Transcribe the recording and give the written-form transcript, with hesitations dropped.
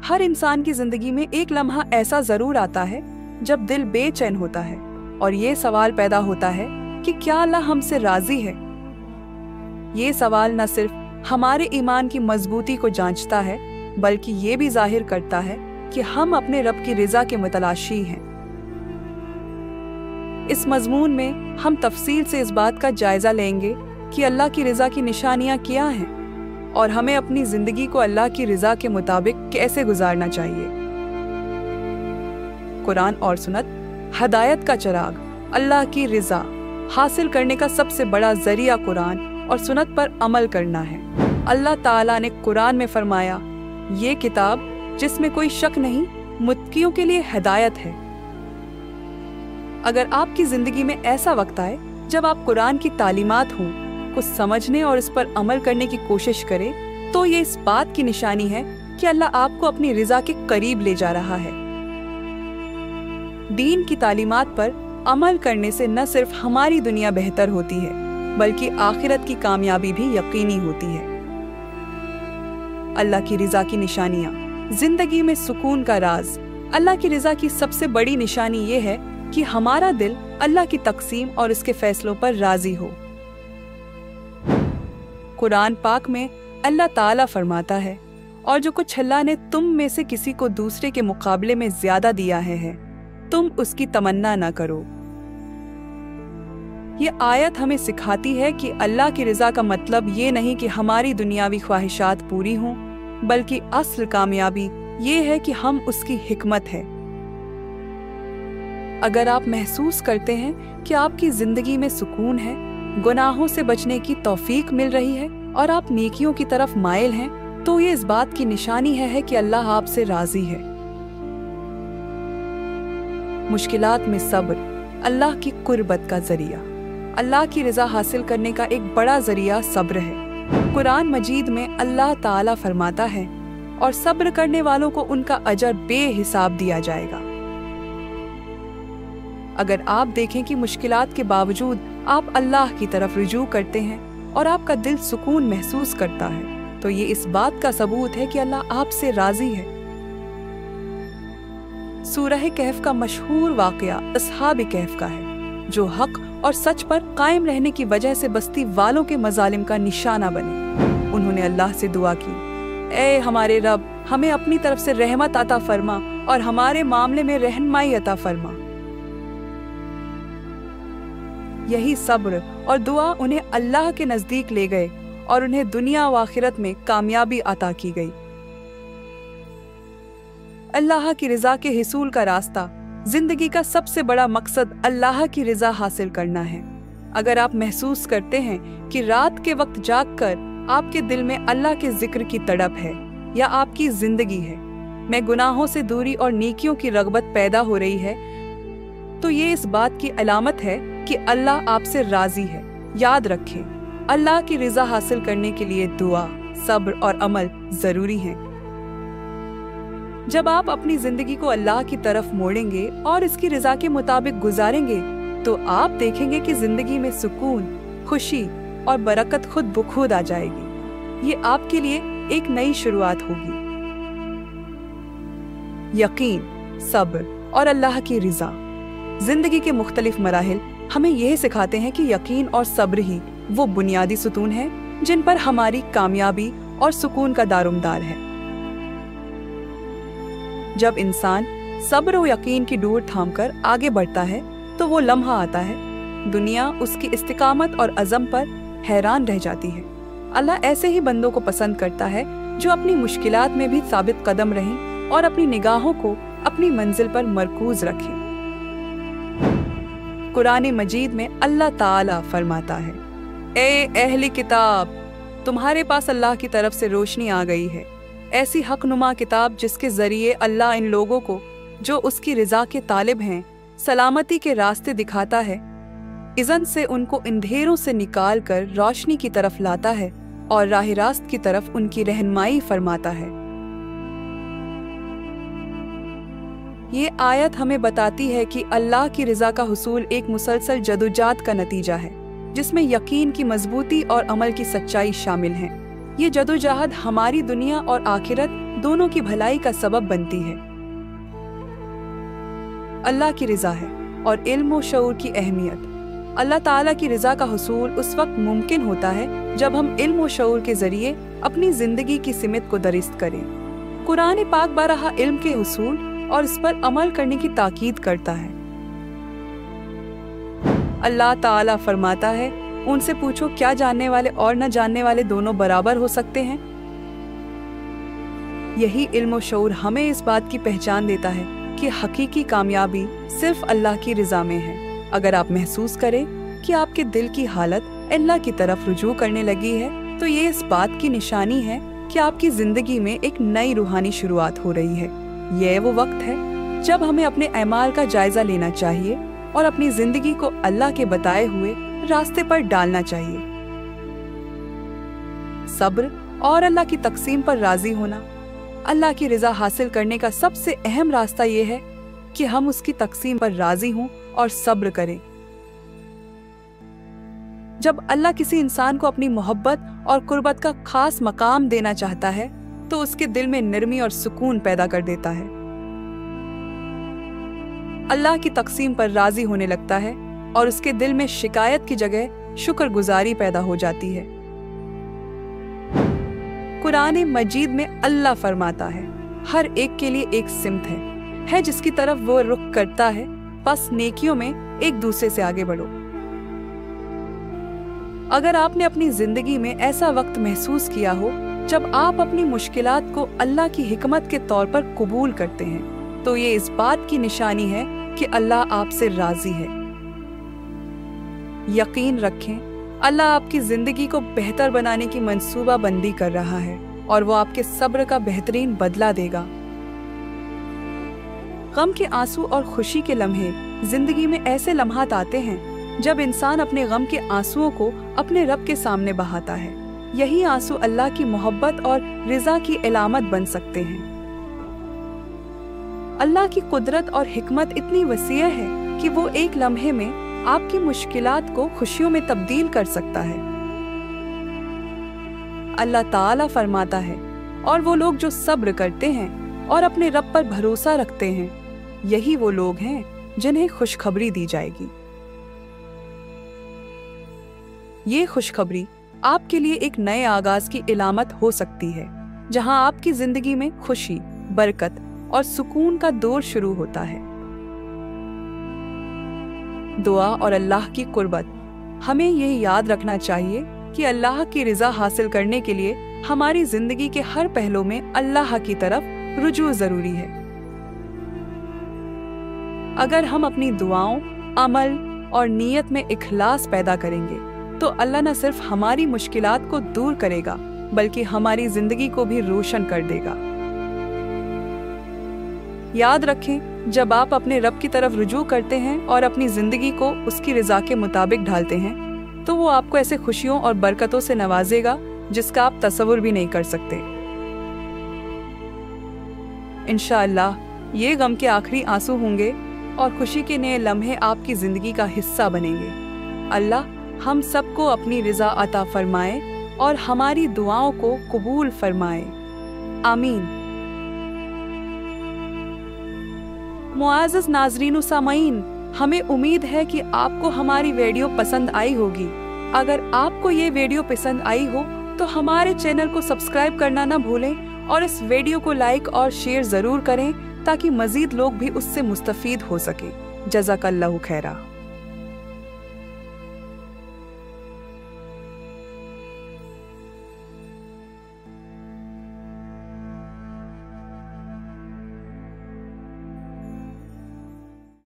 हर इंसान की जिंदगी में एक लम्हा ऐसा जरूर आता है जब दिल बेचैन होता है और ये सवाल पैदा होता है कि क्या अल्लाह हमसे राजी है। ये सवाल न सिर्फ हमारे ईमान की मजबूती को जांचता है बल्कि ये भी जाहिर करता है कि हम अपने रब की रिजा के मुतलाशी हैं। इस मजमून में हम तफसील से इस बात का जायजा लेंगे कि अल्लाह की रिजा की निशानियां क्या हैं और हमें अपनी जिंदगी को अल्लाह की रिजा के मुताबिक कैसे गुजारना चाहिए। कुरान और सुन्नत हदायत का चिराग। अल्लाह की रिजा हासिल करने का सबसे बड़ा जरिया कुरान और सुन्नत पर अमल करना है। अल्लाह ताला ने कुरान में फरमाया, ये किताब जिसमें कोई शक नहीं मुत्कियों के लिए हिदायत है। अगर आपकी जिंदगी में ऐसा वक्त आए जब आप कुरान की तालीमात हों को समझने और इस पर अमल करने की कोशिश करें तो ये इस बात की निशानी है कि अल्लाह आपको अपनी रिजा के करीब ले जा रहा है। दीन की तालीमात पर अमल करने से न सिर्फ हमारी दुनिया बेहतर होती है बल्कि आखिरत की कामयाबी भी यकीनी होती है। अल्लाह की रिजा की निशानियां। जिंदगी में सुकून का राज। अल्लाह की रिजा की सबसे बड़ी निशानी ये है कि हमारा दिल अल्लाह की तकसीम और इसके फैसलों पर राजी हो। कुरान पाक में अल्लाह ताला फरमाता है, और जो कुछ अल्लाह ने तुम में से किसी को दूसरे के मुकाबले में ज्यादा दिया है तुम उसकी तमन्ना ना करो। ये आयत हमें सिखाती है कि अल्लाह की रिजा का मतलब ये नहीं कि हमारी दुनियावी ख्वाहिशात पूरी हों बल्कि असल कामयाबी ये है कि हम उसकी हिकमत है। अगर आप महसूस करते हैं कि आपकी जिंदगी में सुकून है, गुनाहों से बचने की तौफीक मिल रही है और आप नेकियों की तरफ माइल हैं, तो ये इस बात की निशानी है कि अल्लाह आपसे राजी है। मुश्किलात में सब्र। अल्लाह की कुर्बत का जरिया। अल्लाह की रिजा हासिल करने का एक बड़ा जरिया सब्र है। कुरान मजीद में अल्लाह ताला फरमाता है, और सब्र करने वालों को उनका अजर बेहिसाब दिया जाएगा। अगर आप देखें कि मुश्किलात के बावजूद आप अल्लाह की तरफ रुजू करते हैं और आपका दिल सुकून महसूस करता है तो ये इस बात का सबूत है कि अल्लाह आपसे राजी है। सूरह कहफ का मशहूर वाकया अस्हाब कहफ का है, जो हक और सच पर कायम रहने की वजह से बस्ती वालों के मजालिम का निशाना बने। उन्होंने अल्लाह से दुआ की, ए हमारे रब, हमें अपनी तरफ से रहमत अता फरमा और हमारे मामले में रहनुमाई अता फरमा। यही सब्र और दुआ उन्हें अल्लाह के नजदीक ले गए और उन्हें दुनिया व आखिरत में कामयाबी अता की गई। अल्लाह की रिजा के हिसूल का रास्ता। जिंदगी का सबसे बड़ा मकसद अल्लाह की रिजा हासिल करना है। अगर आप महसूस करते हैं कि रात के वक्त जागकर आपके दिल में अल्लाह के जिक्र की तड़प है या आपकी जिंदगी है में गुनाहों से दूरी और नेकियों की रगबत पैदा हो रही है, तो ये इस बात की अलामत है कि अल्लाह आपसे राजी है। याद रखें, अल्लाह की रिजा हासिल करने के लिए दुआ, सब्र और अमल जरूरी हैं। जब आप अपनी जिंदगी को अल्लाह की तरफ मोड़ेंगे और इसकी रिजा के मुताबिक गुजारेंगे तो आप देखेंगे कि जिंदगी में सुकून, खुशी और बरकत खुद ब खुद आ जाएगी। ये आपके लिए एक नई शुरुआत होगी। यकीन, सब्र और अल्लाह की रिजा। जिंदगी के मुख्तलिफ मराहिल हमें यह सिखाते हैं कि यकीन और सब्र ही वो बुनियादी सुतून हैं जिन पर हमारी कामयाबी और सुकून का दारोमदार है। जब इंसान सब्र और यकीन की डोर थामकर आगे बढ़ता है तो वो लम्हा आता है, दुनिया उसकी इस्तिकामत और अज़म पर हैरान रह जाती है। अल्लाह ऐसे ही बंदों को पसंद करता है जो अपनी मुश्किलात में भी साबित कदम रहें और अपनी निगाहों को अपनी मंजिल पर मरकूज रखें। कुरान मजीद में अल्लाह ताला फरमाता है, ए अहली किताब, तुम्हारे पास अल्लाह की तरफ से रोशनी आ गई है, ऐसी हकनुमा किताब जिसके जरिए अल्लाह इन लोगों को जो उसकी रिजा के तालिब हैं सलामती के रास्ते दिखाता है, इज़न से उनको अंधेरों से निकाल कर रोशनी की तरफ लाता है और राह रास्त की तरफ उनकी रहनुमाई फरमाता है। ये आयत हमें बताती है कि अल्लाह की रिजा का हुसूल एक मुसलसल जदोजहद का नतीजा है जिसमें यकीन की मजबूती और अमल की सच्चाई शामिल है। ये जदोजहद हमारी दुनिया और आखिरत दोनों की भलाई का सबब बनती है। अल्लाह की रिजा है और इल्म और शऊर की अहमियत। अल्लाह ताला की रिजा का हुसूल उस वक्त मुमकिन होता है जब हम इल्म और शऊर के जरिए अपनी जिंदगी की सिमत को दरिस्त करें। कुरान पाक बारहा इल्म के हुसूल और इस पर अमल करने की ताकीद करता है। अल्लाह ताला फरमाता है, उनसे पूछो क्या जानने वाले और न जानने वाले दोनों बराबर हो सकते हैं। यही इल्म और शऊर हमें इस बात की पहचान देता है कि हकीकी कामयाबी सिर्फ अल्लाह की रिजा में है। अगर आप महसूस करें कि आपके दिल की हालत अल्लाह की तरफ रुजू करने लगी है, तो ये इस बात की निशानी है कि आपकी जिंदगी में एक नई रूहानी शुरुआत हो रही है। यह वो वक्त है जब हमें अपने अमाल का जायजा लेना चाहिए और अपनी जिंदगी को अल्लाह के बताए हुए रास्ते पर डालना चाहिए। सब्र और अल्लाह की तकसीम पर राजी होना। अल्लाह की रिजा हासिल करने का सबसे अहम रास्ता ये है कि हम उसकी तकसीम पर राजी हों और सब्र करें। जब अल्लाह किसी इंसान को अपनी मोहब्बत और कुर्बत का खास मकाम देना चाहता है तो उसके दिल में नरमी और सुकून पैदा कर देता है। अल्लाह की तकसीम पर राजी होने लगता है और उसके दिल में शिकायत की जगह शुक्रगुजारी पैदा हो जाती है। कुरान मजीद में अल्लाह फरमाता है, हर एक के लिए एक सिमत है जिसकी तरफ वो रुख करता है, बस नेकियों में एक दूसरे से आगे बढ़ो। अगर आपने अपनी जिंदगी में ऐसा वक्त महसूस किया हो जब आप अपनी मुश्किलात को अल्लाह की हिकमत के तौर पर कबूल करते हैं, तो ये इस बात की निशानी है कि अल्लाह आपसे राजी है। यकीन रखें, अल्लाह आपकी जिंदगी को बेहतर बनाने की मंसूबा बंदी कर रहा है और वो आपके सब्र का बेहतरीन बदला देगा। गम के आंसू और खुशी के लम्हे जिंदगी में ऐसे लम्हात आते हैं जब इंसान अपने गम के आंसुओं को अपने रब के सामने बहाता है। यही आंसू अल्लाह की मोहब्बत और रिजा की इलामत बन सकते हैं। अल्लाह की कुदरत और हिकमत इतनी वसीअ है कि वो एक लम्हे में आपकी मुश्किलात को खुशियों में तब्दील कर सकता है। अल्लाह ताला फरमाता है, और वो लोग जो सब्र करते हैं और अपने रब पर भरोसा रखते हैं, यही वो लोग हैं जिन्हें खुशखबरी दी जाएगी। ये खुशखबरी आपके लिए एक नए आगाज की इलामत हो सकती है, जहां आपकी जिंदगी में खुशी, बरकत और सुकून का दौर शुरू होता है। दुआ और अल्लाह की कुर्बत। हमें यह याद रखना चाहिए कि अल्लाह की रिजा हासिल करने के लिए हमारी जिंदगी के हर पहलू में अल्लाह की तरफ रुजू जरूरी है। अगर हम अपनी दुआओं, अमल और नीयत में इखलास पैदा करेंगे तो अल्लाह न सिर्फ हमारी मुश्किलात को दूर करेगा बल्कि हमारी जिंदगी को भी रोशन कर देगा। याद रखें, जब आप अपने रब की तरफ रुजू करते हैं और अपनी जिंदगी को उसकी रिजा के मुताबिक ढालते हैं तो वो आपको ऐसे खुशियों और बरकतों से नवाजेगा जिसका आप तसव्वुर भी नहीं कर सकते। इंशाअल्लाह ये गम के आखिरी आंसू होंगे और खुशी के नए लम्हे आपकी जिंदगी का हिस्सा बनेंगे। अल्लाह हम सबको अपनी रिजा अता फरमाए और हमारी दुआओं को कबूल फरमाए। आमीन। मुआज़्ज़िज़ नाज़रीन व सामईन, हमें उम्मीद है कि आपको हमारी वीडियो पसंद आई होगी। अगर आपको ये वीडियो पसंद आई हो तो हमारे चैनल को सब्सक्राइब करना ना भूलें और इस वीडियो को लाइक और शेयर ज़रूर करें ताकि मज़ीद लोग भी उससे मुस्तफ़ीद हो सकें। जज़ाकल्लाहु खैरा।